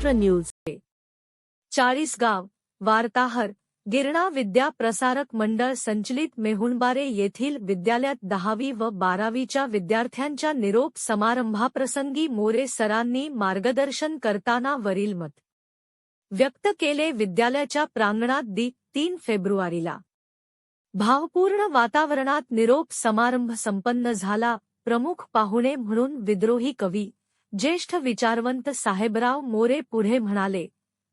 Maharashtra news 40गाव वार्ताहर गिरणा विद्या प्रसारक मंडळ संचलित मेहुणबारे येथील विद्यालयात 10वी व 12वीच्या विद्यार्थ्यांच्या निरोप समारंभाप्रसंगी मोरे सरांनी मार्गदर्शन करताना वरील मत व्यक्त केले. विद्यालयाच्या प्रांगणात 3 फेब्रुवारीला भावपूर्ण वातावरणात निरोप समारंभ संपन्न झाला. प्रमुख पाहुणे म्हणून विद्रोही कवी ज्येष्ठ विचारवंत साहेबराव मोरे पुढे म्हणाले,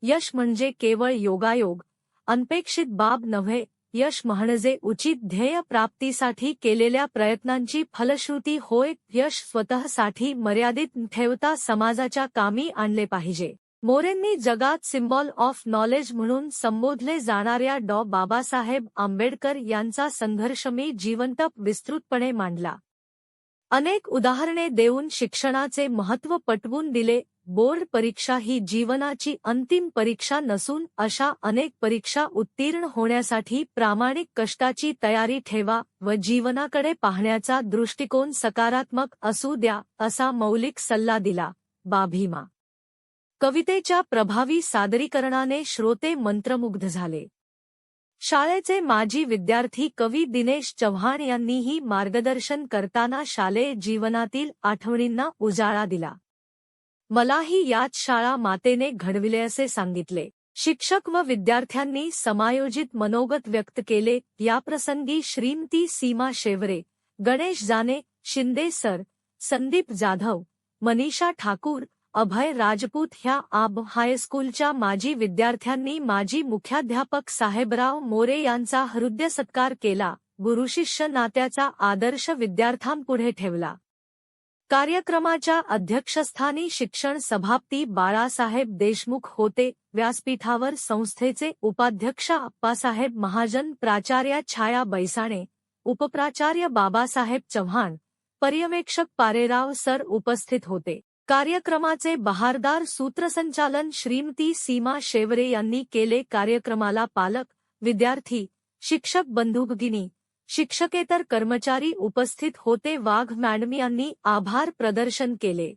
यश म्हणजे केवळ योगायोग, अनपेक्षित बाब नव्हे. यश म्हणजे उचित ध्येय प्राप्तीसाठी केलेल्या प्रयत्नांची फलश्रुती होय. यश स्वतःसाठी मर्यादित ठेवता समाजाच्या कामी आणले पाहिजे. मोरेंनी जगात सिम्बॉल ऑफ नॉलेज म्हणून संबोधले जाणाऱ्या डॉ. बाबासाहेब आंबेडकर यांचा संघर्ष मी जिवंत विस्तृतपणे मांडला. अनेक उदाहरणे देऊन शिक्षणाचे महत्त्व पटवून दिले. बोर्ड परीक्षा ही जीवनाची अंतिम परीक्षा नसून अशा अनेक परीक्षा उत्तीर्ण होण्यासाठी प्रामाणिक कष्टाची तयारी ठेवा व जीवनाकडे पाहण्याचा दृष्टिकोन सकारात्मक असू द्या, असा मौलिक सल्ला दिला. बाभीमा कवितेच्या प्रभावी सादरीकरणाने श्रोते मंत्रमुग्ध झाले. शाळेचे माजी विद्यार्थी कवी दिनेश चव्हाण यांनीही मार्गदर्शन करताना शालेय जीवनातील आठवणींना उजाळा दिला. मलाही याच शाळा मातेने घडविले असे सांगितले. शिक्षक व विद्यार्थ्यांनी समायोजित मनोगत व्यक्त केले. याप्रसंगी श्रीमती सीमा शेवरे, गणेश जाने, शिंदे सर, संदीप जाधव, मनीषा ठाकूर, अभय राजपूत ह्या आब हायस्कूलच्या माजी विद्यार्थ्यांनी माजी मुख्याध्यापक साहेबराव मोरे यांचा हृदय सत्कार केला. गुरुशिष्य नात्याचा आदर्श विद्यार्थ्यांपुढे ठेवला. कार्यक्रमाच्या अध्यक्षस्थानी शिक्षण सभापती बाळासाहेब देशमुख होते. व्यासपीठावर संस्थेचे उपाध्यक्ष आप्पासाहेब महाजन, प्राचार्या छाया बैसाणे, उपप्राचार्य बाबासाहेब चव्हाण, पर्यवेक्षक पारेराव सर उपस्थित होते. कार्यक्रमाचे बहारदार सूत्रसंचालन श्रीमती सीमा शेवरे यांनी केले. कार्यक्रमाला पालक, विद्यार्थी, शिक्षक बंधू भगिनी, शिक्षकेतर कर्मचारी उपस्थित होते. वाघ मॅडम यांनी आभार प्रदर्शन केले.